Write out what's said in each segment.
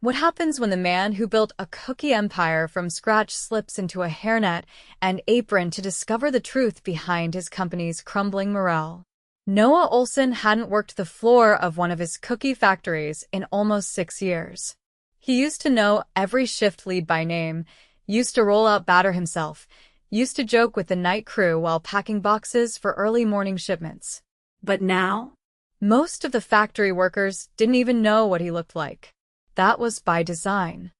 What happens when the man who built a cookie empire from scratch slips into a hairnet and apron to discover the truth behind his company's crumbling morale? Noah Olson hadn't worked the floor of one of his cookie factories in almost 6 years. He used to know every shift lead by name, used to roll out batter himself, used to joke with the night crew while packing boxes for early morning shipments. But now, most of the factory workers didn't even know what he looked like. That was by design.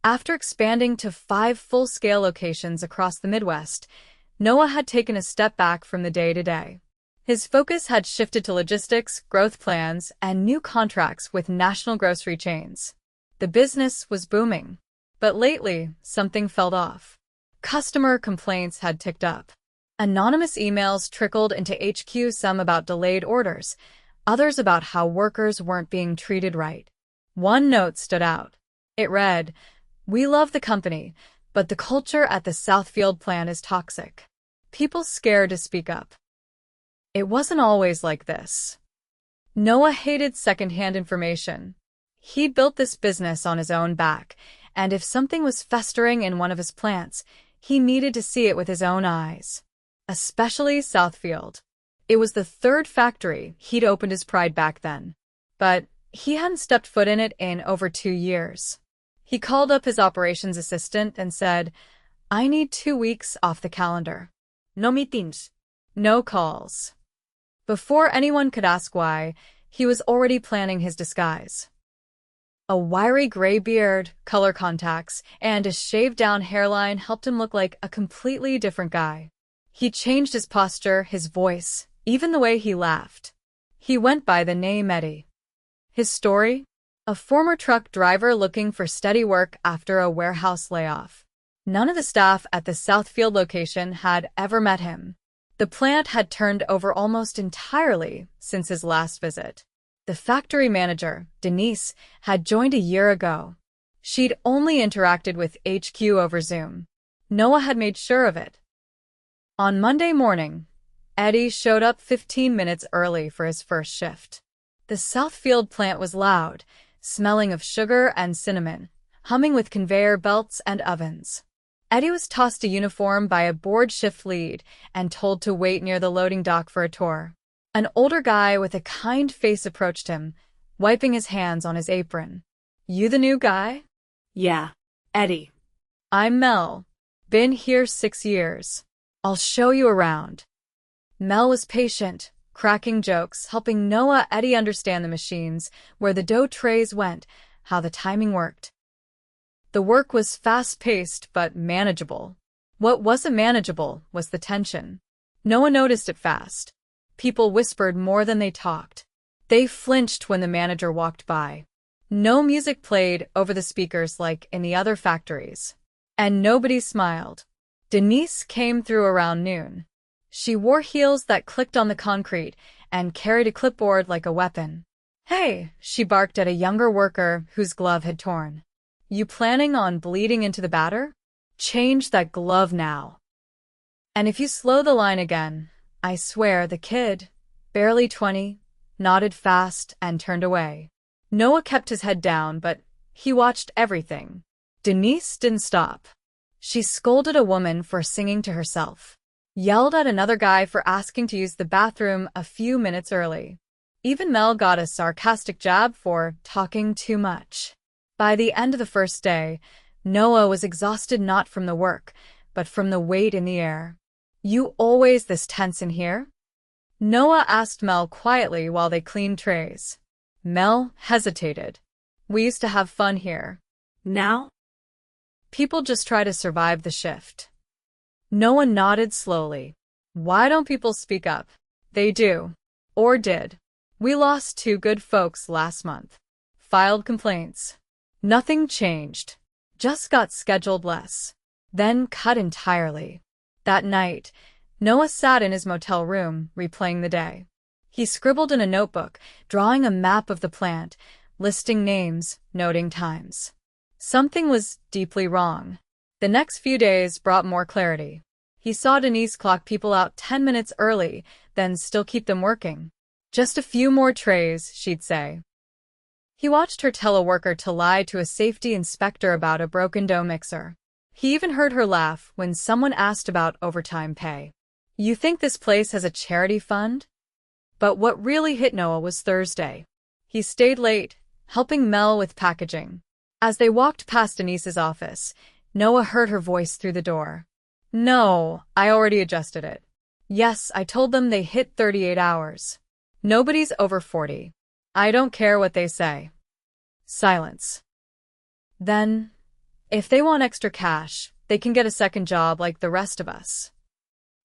After expanding to 5 full-scale locations across the Midwest, Noah had taken a step back from the day-to-day. His focus had shifted to logistics, growth plans, and new contracts with national grocery chains. The business was booming. But lately, something felt off. Customer complaints had ticked up. Anonymous emails trickled into HQ, some about delayed orders, others about how workers weren't being treated right. One note stood out. It read, "We love the company, but the culture at the Southfield plant is toxic. People scared to speak up." It wasn't always like this. Noah hated secondhand information. He built this business on his own back, and if something was festering in one of his plants, he needed to see it with his own eyes. Especially Southfield. It was the 3rd factory he'd opened his pride back then. But he hadn't stepped foot in it in over 2 years. He called up his operations assistant and said, "I need 2 weeks off the calendar. No meetings. No calls." Before anyone could ask why, he was already planning his disguise. A wiry gray beard, color contacts, and a shaved-down hairline helped him look like a completely different guy. He changed his posture, his voice, even the way he laughed. He went by the name Eddie. His story? A former truck driver looking for steady work after a warehouse layoff. None of the staff at the Southfield location had ever met him. The plant had turned over almost entirely since his last visit. The factory manager, Denise, had joined a year ago. She'd only interacted with HQ over Zoom. Noah had made sure of it. On Monday morning, Eddie showed up 15 minutes early for his first shift. The Southfield plant was loud, smelling of sugar and cinnamon, humming with conveyor belts and ovens. Eddie was tossed a uniform by a board shift lead and told to wait near the loading dock for a tour. An older guy with a kind face approached him, wiping his hands on his apron. "You the new guy?" "Yeah, Eddie." "I'm Mel. Been here 6 years. I'll show you around." Mel was patient, cracking jokes, helping Noah Eddie understand the machines, where the dough trays went, how the timing worked. The work was fast-paced but manageable. What wasn't manageable was the tension. Noah noticed it fast. People whispered more than they talked. They flinched when the manager walked by. No music played over the speakers like in the other factories. And nobody smiled. Denise came through around noon. She wore heels that clicked on the concrete and carried a clipboard like a weapon. "Hey," she barked at a younger worker whose glove had torn. "You planning on bleeding into the batter? Change that glove now. And if you slow the line again, I swear." The kid, barely 20, nodded fast and turned away. Noah kept his head down, but he watched everything. Denise didn't stop. She scolded a woman for singing to herself, yelled at another guy for asking to use the bathroom a few minutes early. Even Mel got a sarcastic jab for talking too much. By the end of the first day, Noah was exhausted not from the work, but from the weight in the air. "You always this tense in here?" Noah asked Mel quietly while they cleaned trays. Mel hesitated. "We used to have fun here. Now? People just try to survive the shift." Noah nodded slowly. "Why don't people speak up?" "They do. Or did. We lost 2 good folks last month. Filed complaints. Nothing changed. Just got scheduled less. Then cut entirely." That night, Noah sat in his motel room, replaying the day. He scribbled in a notebook, drawing a map of the plant, listing names, noting times. Something was deeply wrong. The next few days brought more clarity. He saw Denise clock people out 10 minutes early, then still keep them working. "Just a few more trays," she'd say. He watched her tell a worker to lie to a safety inspector about a broken dough mixer. He even heard her laugh when someone asked about overtime pay. You think this place has a charity fund? But what really hit Noah was Thursday. He stayed late, helping Mel with packaging. As they walked past Denise's office, Noah heard her voice through the door. No, I already adjusted it. Yes, I told them they hit 38 hours. Nobody's over 40. I don't care what they say. Silence. Then, if they want extra cash, they can get a second job like the rest of us.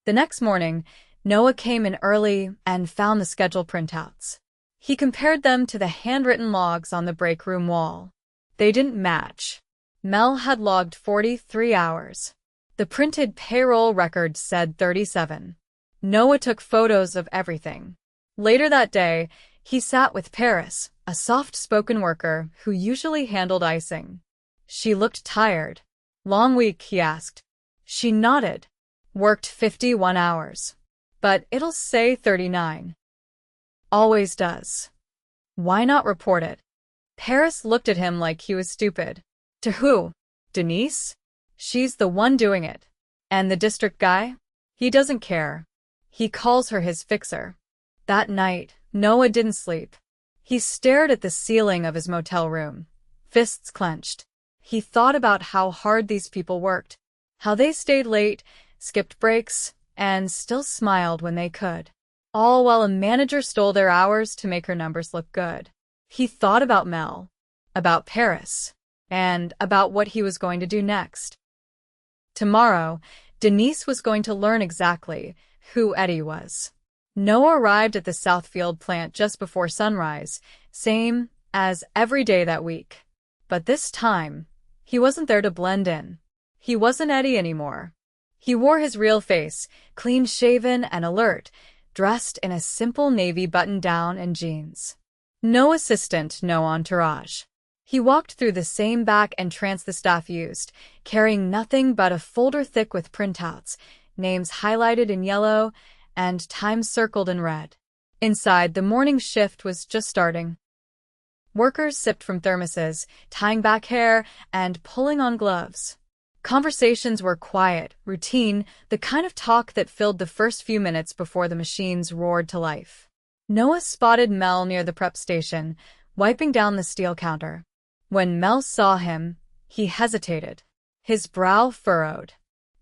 The next morning, Noah came in early and found the schedule printouts. He compared them to the handwritten logs on the break room wall. They didn't match. Mel had logged 43 hours. The printed payroll record said 37. Noah took photos of everything. Later that day, he sat with Paris, a soft-spoken worker who usually handled icing. She looked tired. Long week, he asked. She nodded. Worked 51 hours. But it'll say 39. Always does. Why not report it? Paris looked at him like he was stupid. To who? Denise? She's the one doing it. And the district guy? He doesn't care. He calls her his fixer. That night, Noah didn't sleep. He stared at the ceiling of his motel room, fists clenched. He thought about how hard these people worked, how they stayed late, skipped breaks, and still smiled when they could. All while a manager stole their hours to make her numbers look good. He thought about Mel, about Paris, and about what he was going to do next. Tomorrow, Denise was going to learn exactly who Eddie was. Noah arrived at the Southfield plant just before sunrise, same as every day that week. But this time, he wasn't there to blend in. He wasn't Eddie anymore. He wore his real face, clean-shaven and alert, dressed in a simple navy button-down and jeans. No assistant, no entourage. He walked through the same back entrance the staff used, carrying nothing but a folder thick with printouts, names highlighted in yellow, and times circled in red. Inside, the morning shift was just starting. Workers sipped from thermoses, tying back hair and pulling on gloves. Conversations were quiet, routine, the kind of talk that filled the first few minutes before the machines roared to life. Noah spotted Mel near the prep station, wiping down the steel counter. When Mel saw him, he hesitated. His brow furrowed.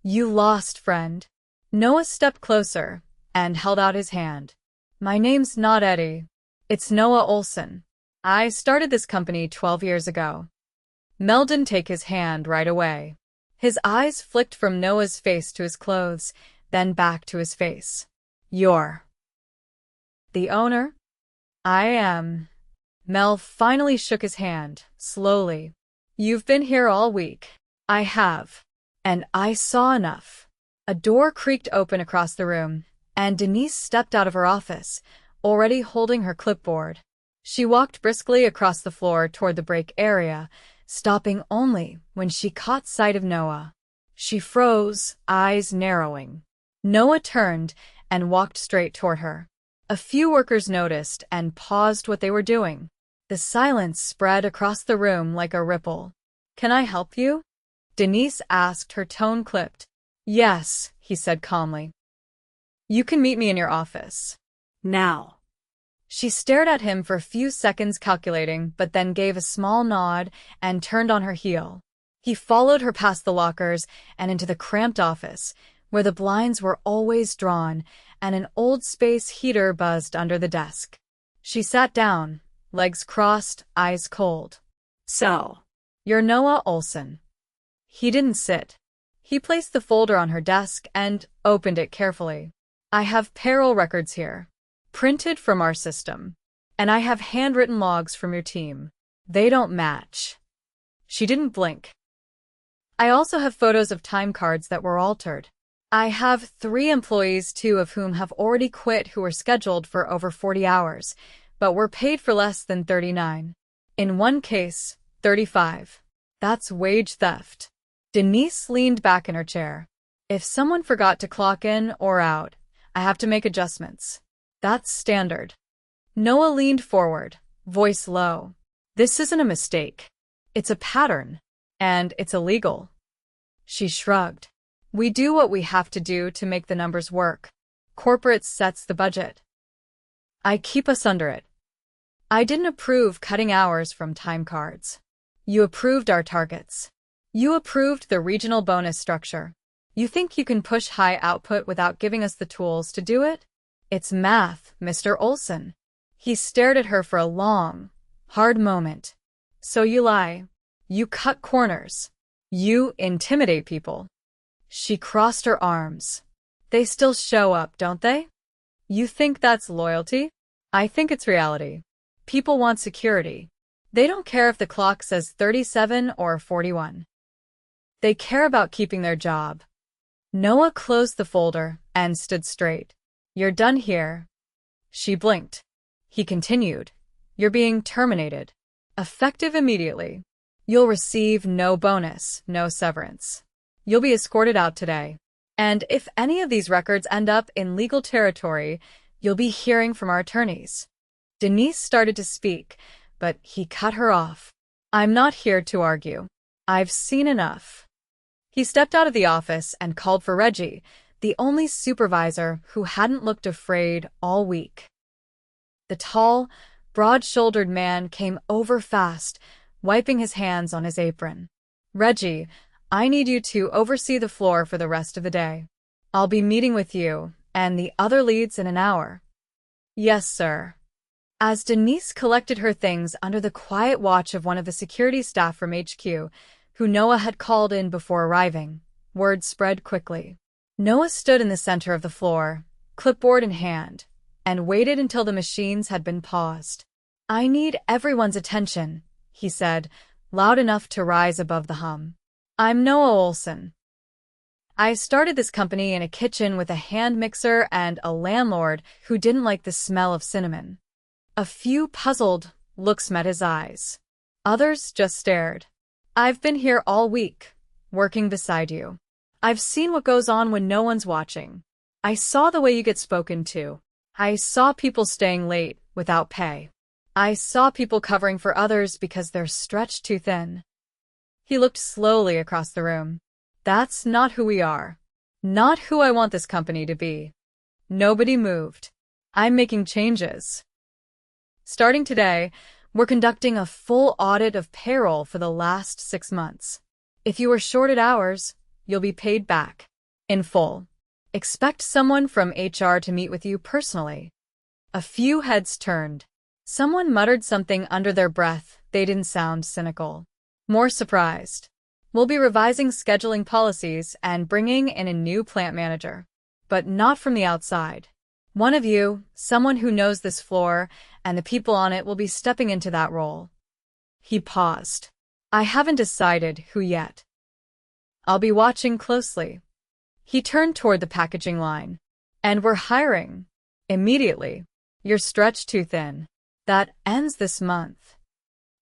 You lost, friend. Noah stepped closer and held out his hand. My name's not Eddie. It's Noah Olson. I started this company 12 years ago. Mel didn't take his hand right away. His eyes flicked from Noah's face to his clothes, then back to his face. You're the owner? I am. Mel finally shook his hand, slowly. You've been here all week. I have. And I saw enough. A door creaked open across the room, and Denise stepped out of her office, already holding her clipboard. She walked briskly across the floor toward the break area, stopping only when she caught sight of Noah. She froze, eyes narrowing. Noah turned and walked straight toward her. A few workers noticed and paused what they were doing. The silence spread across the room like a ripple. Can I help you? Denise asked, her tone clipped. Yes, he said calmly. You can meet me in your office. Now. She stared at him for a few seconds calculating, but then gave a small nod and turned on her heel. He followed her past the lockers and into the cramped office, where the blinds were always drawn and an old space heater buzzed under the desk. She sat down, legs crossed, eyes cold. So, you're Noah Olson. He didn't sit. He placed the folder on her desk and opened it carefully. I have payroll records here, printed from our system. And I have handwritten logs from your team. They don't match. She didn't blink. I also have photos of time cards that were altered. I have 3 employees, 2 of whom have already quit, who were scheduled for over 40 hours, but were paid for less than 39. In one case, 35. That's wage theft. Denise leaned back in her chair. If someone forgot to clock in or out, I have to make adjustments. That's standard. Noah leaned forward, voice low. This isn't a mistake. It's a pattern. And it's illegal. She shrugged. We do what we have to do to make the numbers work. Corporate sets the budget. I keep us under it. I didn't approve cutting hours from time cards. You approved our targets. You approved the regional bonus structure. You think you can push high output without giving us the tools to do it? It's math, Mr. Olson. He stared at her for a long, hard moment. So you lie. You cut corners. You intimidate people. She crossed her arms. They still show up, don't they? You think that's loyalty? I think it's reality. People want security. They don't care if the clock says 37 or 41. They care about keeping their job. Noah closed the folder and stood straight. You're done here. She blinked. He continued. You're being terminated. Effective immediately. You'll receive no bonus, no severance. You'll be escorted out today. And if any of these records end up in legal territory, you'll be hearing from our attorneys. Denise started to speak, but he cut her off. I'm not here to argue. I've seen enough. He stepped out of the office and called for Reggie, the only supervisor who hadn't looked afraid all week. The tall, broad-shouldered man came over fast, wiping his hands on his apron. Reggie, I need you to oversee the floor for the rest of the day. I'll be meeting with you and the other leads in an hour. Yes, sir. As Denise collected her things under the quiet watch of one of the security staff from HQ, who Noah had called in before arriving, word spread quickly. Noah stood in the center of the floor, clipboard in hand, and waited until the machines had been paused. I need everyone's attention, he said, loud enough to rise above the hum. I'm Noah Olson. I started this company in a kitchen with a hand mixer and a landlord who didn't like the smell of cinnamon. A few puzzled looks met his eyes. Others just stared. I've been here all week, working beside you. I've seen what goes on when no one's watching. I saw the way you get spoken to. I saw people staying late without pay. I saw people covering for others because they're stretched too thin. He looked slowly across the room. That's not who we are. Not who I want this company to be. Nobody moved. I'm making changes. Starting today, we're conducting a full audit of payroll for the last 6 months. If you were shorted hours, you'll be paid back. In full. Expect someone from HR to meet with you personally. A few heads turned. Someone muttered something under their breath. They didn't sound cynical. More surprised. We'll be revising scheduling policies and bringing in a new plant manager. But not from the outside. One of you, someone who knows this floor, and the people on it will be stepping into that role. He paused. I haven't decided who yet. I'll be watching closely. He turned toward the packaging line. And we're hiring. Immediately. You're stretched too thin. That ends this month.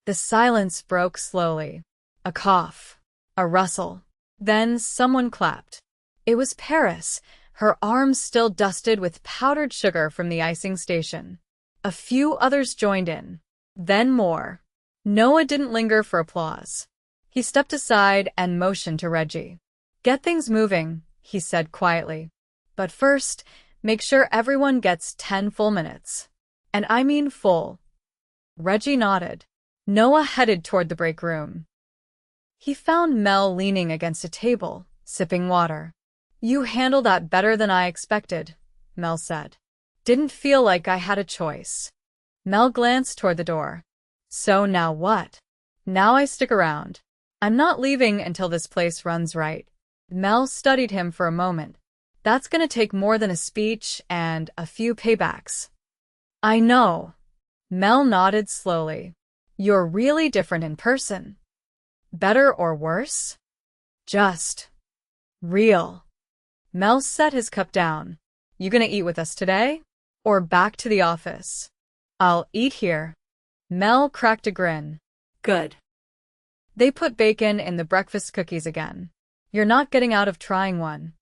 The silence broke slowly. A cough. A rustle. Then someone clapped. It was Paris, her arms still dusted with powdered sugar from the icing station. A few others joined in. Then more. Noah didn't linger for applause. He stepped aside and motioned to Reggie. Get things moving, he said quietly. But first, make sure everyone gets 10 full minutes. And I mean full. Reggie nodded. Noah headed toward the break room. He found Mel leaning against a table, sipping water. You handle that better than I expected, Mel said. Didn't feel like I had a choice. Mel glanced toward the door. So now what? Now I stick around. I'm not leaving until this place runs right. Mel studied him for a moment. That's gonna take more than a speech and a few paybacks. I know. Mel nodded slowly. You're really different in person. Better or worse? Just real. Mel set his cup down. You gonna eat with us today? Or back to the office? I'll eat here. Mel cracked a grin. Good. They put bacon in the breakfast cookies again. You're not getting out of trying one.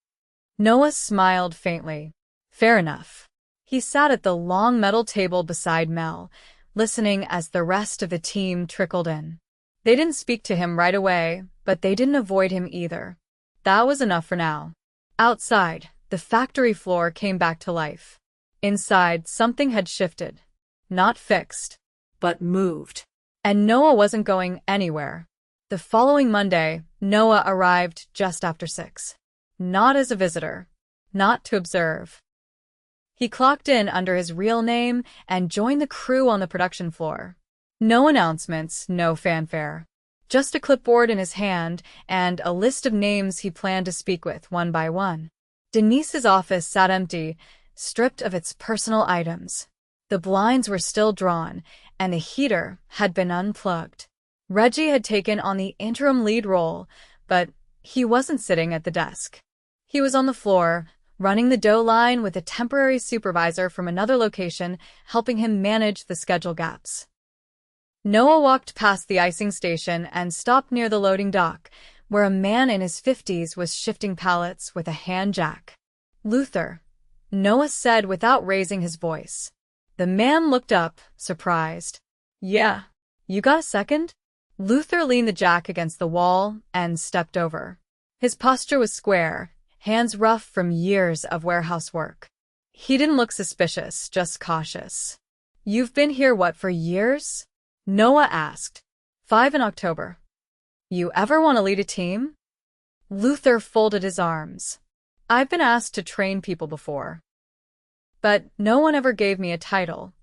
Noah smiled faintly. Fair enough. He sat at the long metal table beside Mel, listening as the rest of the team trickled in. They didn't speak to him right away, but they didn't avoid him either. That was enough for now. Outside, the factory floor came back to life. Inside, something had shifted. Not fixed, but moved. and Noah wasn't going anywhere. The following Monday, Noah arrived just after 6. Not as a visitor. Not to observe. He clocked in under his real name and joined the crew on the production floor. No announcements, no fanfare. Just a clipboard in his hand and a list of names he planned to speak with one by one. Denise's office sat empty, stripped of its personal items. The blinds were still drawn, and the heater had been unplugged. Reggie had taken on the interim lead role, but he wasn't sitting at the desk. He was on the floor, running the dough line with a temporary supervisor from another location helping him manage the schedule gaps. Noah walked past the icing station and stopped near the loading dock, where a man in his 50s was shifting pallets with a hand jack. "Luther," Noah said without raising his voice. The man looked up, surprised. "Yeah. You got a second?" Luther leaned the jack against the wall and stepped over. His posture was square, hands rough from years of warehouse work. He didn't look suspicious, just cautious. "You've been here, what, for years?" Noah asked. 5 in October. "You ever want to lead a team?" Luther folded his arms. "I've been asked to train people before, but no one ever gave me a title."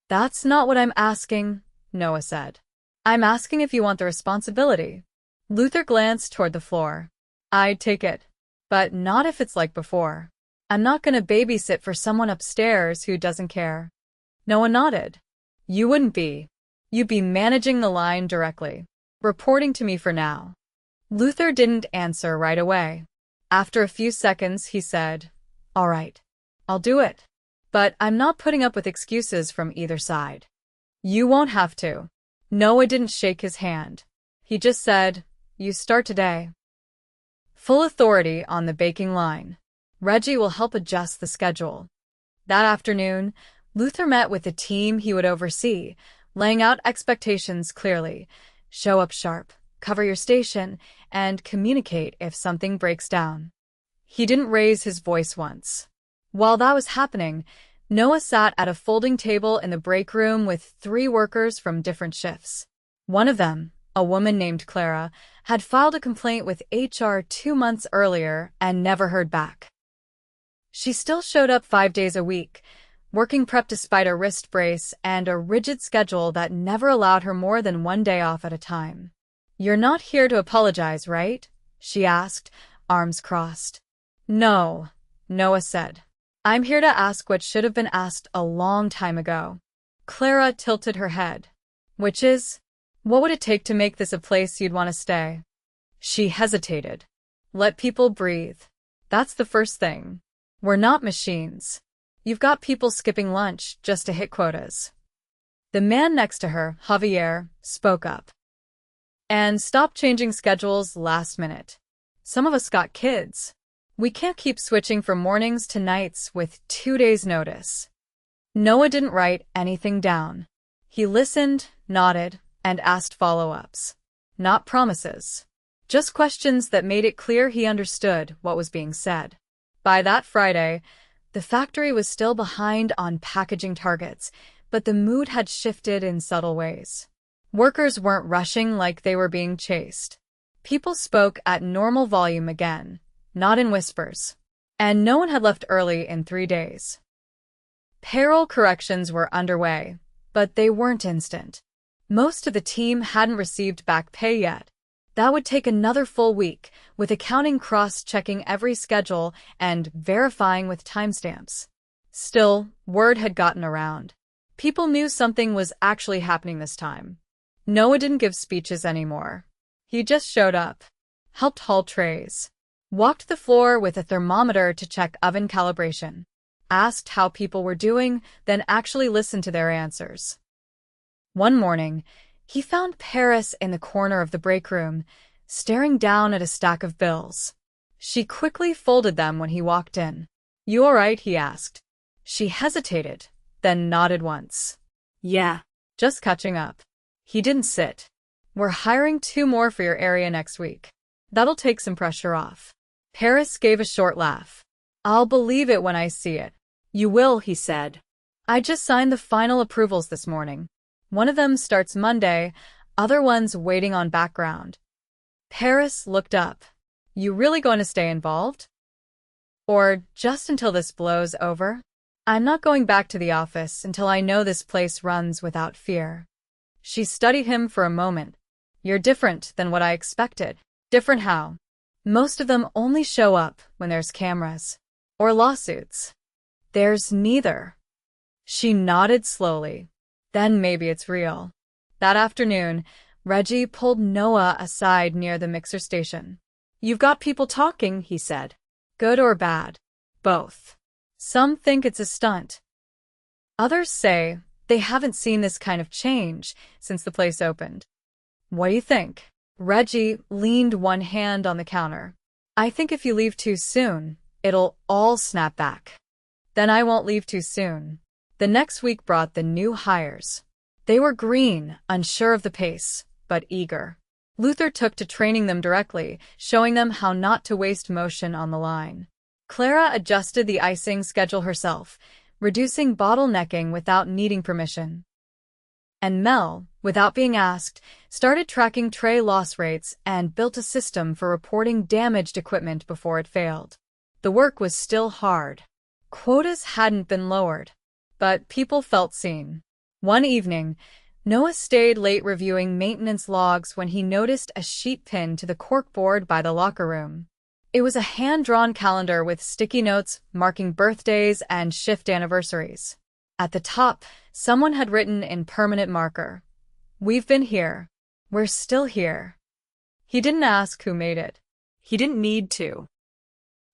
"That's not what I'm asking," Noah said. "I'm asking if you want the responsibility." Luther glanced toward the floor. "I'd take it, but not if it's like before. I'm not going to babysit for someone upstairs who doesn't care." Noah nodded. "You wouldn't be. You'd be managing the line directly, reporting to me for now." Luther didn't answer right away. After a few seconds, he said, "All right, I'll do it. But I'm not putting up with excuses from either side." "You won't have to." Noah didn't shake his hand. He just said, "You start today." Full authority on the baking line. Reggie will help adjust the schedule. That afternoon, Luther met with the team he would oversee, laying out expectations clearly. Show up sharp, cover your station, and communicate if something breaks down. He didn't raise his voice once. While that was happening, Noah sat at a folding table in the break room with 3 workers from different shifts. One of them, a woman named Clara, had filed a complaint with HR 2 months earlier and never heard back. She still showed up 5 days a week, working prep despite a wrist brace and a rigid schedule that never allowed her more than 1 day off at a time. "You're not here to apologize, right?" she asked, arms crossed. "No," Noah said. "I'm here to ask what should have been asked a long time ago." Clara tilted her head. "Which is, what would it take to make this a place you'd want to stay?" She hesitated. "Let people breathe. That's the first thing. We're not machines. You've got people skipping lunch just to hit quotas." The man next to her, Javier, spoke up. "And stop changing schedules last minute. Some of us got kids. We can't keep switching from mornings to nights with 2 days' notice." Noah didn't write anything down. He listened, nodded, and asked follow-ups. Not promises. Just questions that made it clear he understood what was being said. By that Friday, the factory was still behind on packaging targets, but the mood had shifted in subtle ways. Workers weren't rushing like they were being chased. People spoke at normal volume again, not in whispers. And no one had left early in 3 days. Payroll corrections were underway, but they weren't instant. Most of the team hadn't received back pay yet. That would take another full week, with accounting cross-checking every schedule and verifying with timestamps. Still, word had gotten around. People knew something was actually happening this time. Noah didn't give speeches anymore. He just showed up, helped haul trays, walked the floor with a thermometer to check oven calibration, asked how people were doing, then actually listened to their answers. One morning, he found Paris in the corner of the break room, staring down at a stack of bills. She quickly folded them when he walked in. "You all right?" he asked. She hesitated, then nodded once. "Yeah." Just catching up. He didn't sit. We're hiring 2 more for your area next week. That'll take some pressure off. Paris gave a short laugh. I'll believe it when I see it. You will, he said. I just signed the final approvals this morning. One of them starts Monday, other one's waiting on background. Paris looked up. You really going to stay involved? Or just until this blows over? I'm not going back to the office until I know this place runs without fear. She studied him for a moment. You're different than what I expected. Different how? Most of them only show up when there's cameras. Or lawsuits. There's neither. She nodded slowly. Then maybe it's real. That afternoon, Reggie pulled Noah aside near the mixer station. You've got people talking, he said. Good or bad? Both. Some think it's a stunt. Others say they haven't seen this kind of change since the place opened. What do you think? Reggie leaned one hand on the counter. I think if you leave too soon, it'll all snap back. Then I won't leave too soon. The next week brought the new hires. They were green, unsure of the pace, but eager. Luther took to training them directly, showing them how not to waste motion on the line. Clara adjusted the icing schedule herself, reducing bottlenecking without needing permission. And Mel, without being asked, started tracking tray loss rates and built a system for reporting damaged equipment before it failed. The work was still hard. Quotas hadn't been lowered, but people felt seen. One evening, Noah stayed late reviewing maintenance logs when he noticed a sheet pinned to the corkboard by the locker room. It was a hand-drawn calendar with sticky notes marking birthdays and shift anniversaries. At the top, someone had written in permanent marker, "We've been here. We're still here." He didn't ask who made it. He didn't need to.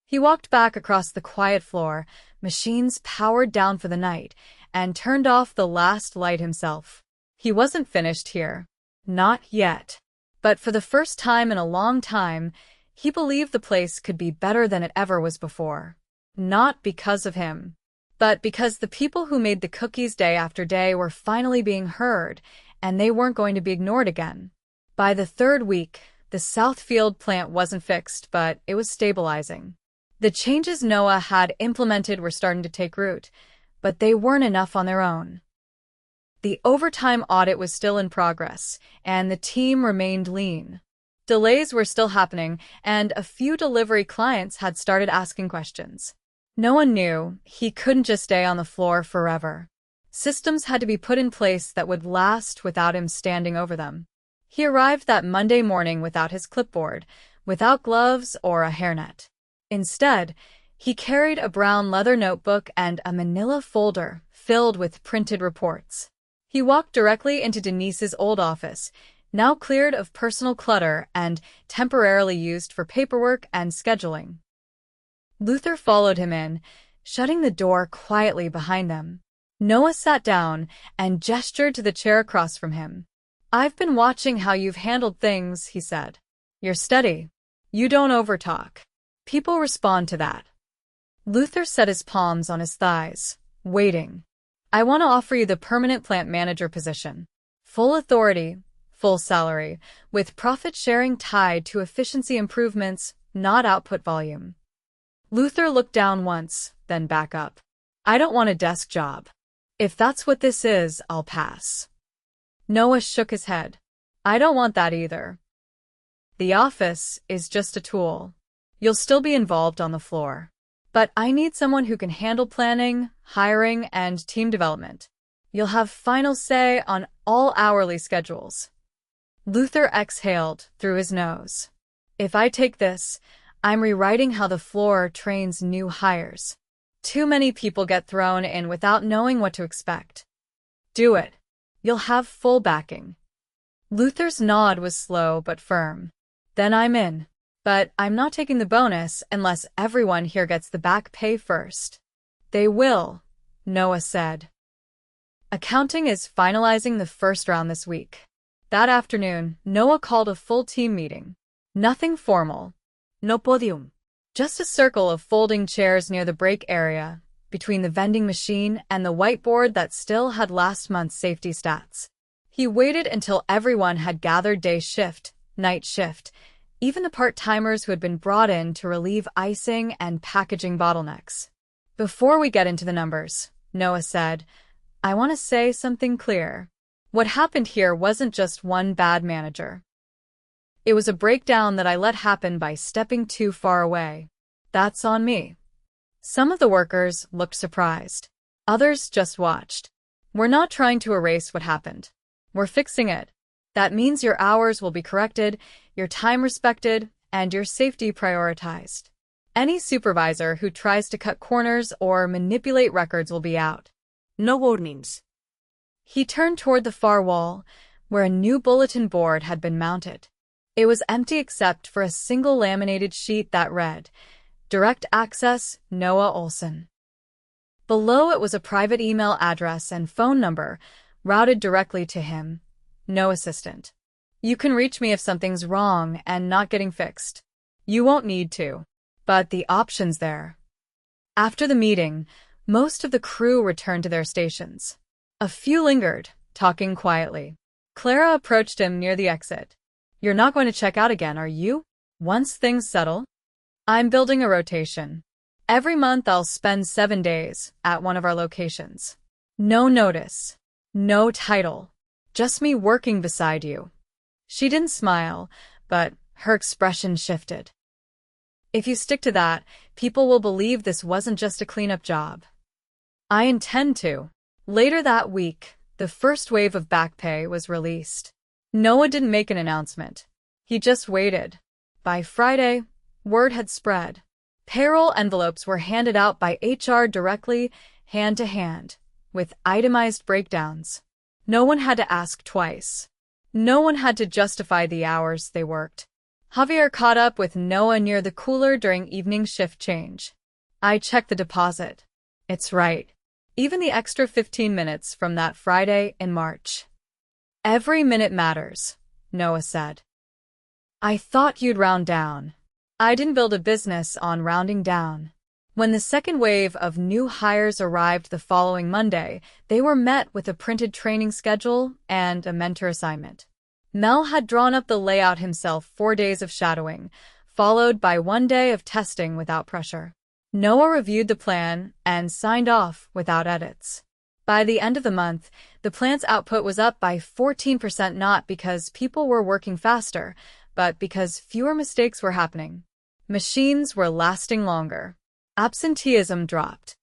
He walked back across the quiet floor, machines powered down for the night, and turned off the last light himself. He wasn't finished here. Not yet. But for the first time in a long time, he believed the place could be better than it ever was before. Not because of him, but because the people who made the cookies day after day were finally being heard, and they weren't going to be ignored again. By the 3rd week, the Southfield plant wasn't fixed, but it was stabilizing. The changes Noah had implemented were starting to take root, but they weren't enough on their own. The overtime audit was still in progress, and the team remained lean. Delays were still happening, and a few delivery clients had started asking questions. Noah knew he couldn't just stay on the floor forever. Systems had to be put in place that would last without him standing over them. He arrived that Monday morning without his clipboard, without gloves or a hairnet. Instead, he carried a brown leather notebook and a manila folder filled with printed reports. He walked directly into Denise's old office, now cleared of personal clutter and temporarily used for paperwork and scheduling. Luther followed him in, shutting the door quietly behind them. Noah sat down and gestured to the chair across from him. I've been watching how you've handled things, he said. You're steady. You don't overtalk. People respond to that. Luther set his palms on his thighs, waiting. I want to offer you the permanent plant manager position. Full authority, full salary, with profit sharing tied to efficiency improvements, not output volume. Luther looked down once, then back up. I don't want a desk job. If that's what this is, I'll pass. Noah shook his head. I don't want that either. The office is just a tool. You'll still be involved on the floor. But I need someone who can handle planning, hiring, and team development. You'll have final say on all hourly schedules. Luther exhaled through his nose. If I take this, I'm rewriting how the floor trains new hires. Too many people get thrown in without knowing what to expect. Do it. You'll have full backing. Luther's nod was slow but firm. Then I'm in. But I'm not taking the bonus unless everyone here gets the back pay first. They will, Noah said. Accounting is finalizing the first round this week. That afternoon, Noah called a full team meeting. Nothing formal. No podium. Just a circle of folding chairs near the break area, between the vending machine and the whiteboard that still had last month's safety stats. He waited until everyone had gathered day shift, night shift, even the part-timers who had been brought in to relieve icing and packaging bottlenecks. Before we get into the numbers, Noah said, I want to say something clear. What happened here wasn't just one bad manager. It was a breakdown that I let happen by stepping too far away. That's on me. Some of the workers looked surprised. Others just watched. We're not trying to erase what happened. We're fixing it. That means your hours will be corrected, your time respected, and your safety prioritized. Any supervisor who tries to cut corners or manipulate records will be out. No warnings. He turned toward the far wall, where a new bulletin board had been mounted. It was empty except for a single laminated sheet that read, Direct Access, Noah Olson. Below it was a private email address and phone number, routed directly to him, no assistant. You can reach me if something's wrong and not getting fixed. You won't need to, but the option's there. After the meeting, most of the crew returned to their stations. A few lingered, talking quietly. Clara approached him near the exit. You're not going to check out again, are you? Once things settle? I'm building a rotation. Every month I'll spend 7 days at one of our locations. No notice. No title. Just me working beside you. She didn't smile, but her expression shifted. If you stick to that, people will believe this wasn't just a cleanup job. I intend to. Later that week, the first wave of back pay was released. Noah didn't make an announcement. He just waited. By Friday, word had spread. Payroll envelopes were handed out by HR directly, hand to hand, with itemized breakdowns. No one had to ask twice. No one had to justify the hours they worked. Javier caught up with Noah near the cooler during evening shift change. I checked the deposit. It's right. Even the extra 15 minutes from that Friday in March. Every minute matters, Noah said. I thought you'd round down. I didn't build a business on rounding down. When the second wave of new hires arrived the following Monday, they were met with a printed training schedule and a mentor assignment. Mel had drawn up the layout himself, 4 days of shadowing, followed by 1 day of testing without pressure. Noah reviewed the plan and signed off without edits. By the end of the month, the plant's output was up by 14%, not because people were working faster, but because fewer mistakes were happening. Machines were lasting longer. Absenteeism dropped.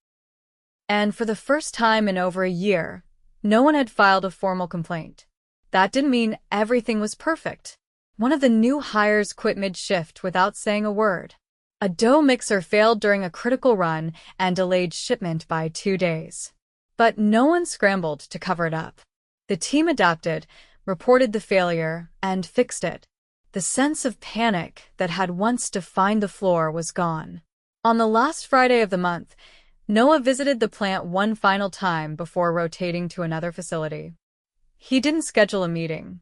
And for the first time in over a year, no one had filed a formal complaint. That didn't mean everything was perfect. One of the new hires quit mid-shift without saying a word. A dough mixer failed during a critical run and delayed shipment by 2 days. But no one scrambled to cover it up. The team adapted, reported the failure, and fixed it. The sense of panic that had once defined the floor was gone. On the last Friday of the month, Noah visited the plant one final time before rotating to another facility. He didn't schedule a meeting.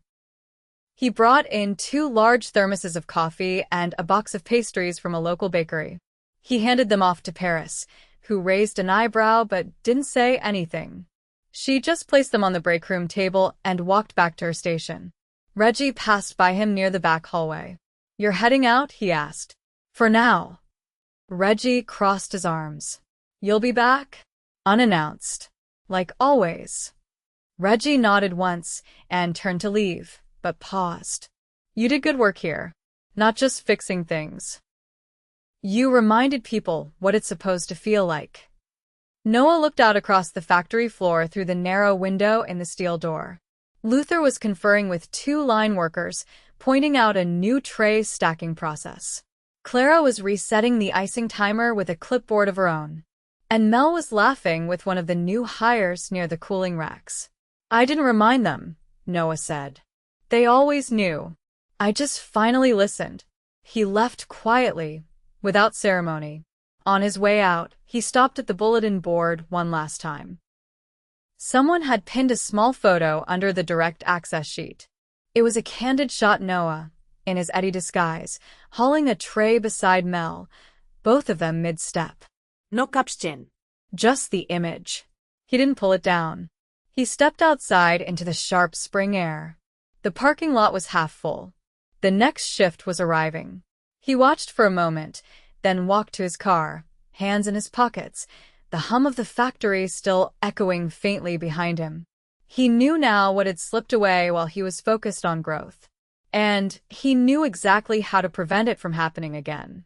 He brought in 2 large thermoses of coffee and a box of pastries from a local bakery. He handed them off to Paris, who raised an eyebrow but didn't say anything. She just placed them on the break room table and walked back to her station. Reggie passed by him near the back hallway. You're heading out? He asked. For now. Reggie crossed his arms. You'll be back? Unannounced. Like always. Reggie nodded once and turned to leave, but paused. You did good work here. Not just fixing things. You reminded people what it's supposed to feel like. Noah looked out across the factory floor through the narrow window in the steel door. Luther was conferring with 2 line workers, pointing out a new tray stacking process. Clara was resetting the icing timer with a clipboard of her own. And Mel was laughing with one of the new hires near the cooling racks. I didn't remind them, Noah said. They always knew. I just finally listened. He left quietly, without ceremony. On his way out, he stopped at the bulletin board one last time. Someone had pinned a small photo under the direct access sheet. It was a candid shot Noah, in his Eddie disguise, hauling a tray beside Mel, both of them mid-step. No caption. Just the image. He didn't pull it down. He stepped outside into the sharp spring air. The parking lot was half full. The next shift was arriving. He watched for a moment, then walked to his car, hands in his pockets, the hum of the factory still echoing faintly behind him. He knew now what had slipped away while he was focused on growth. And he knew exactly how to prevent it from happening again.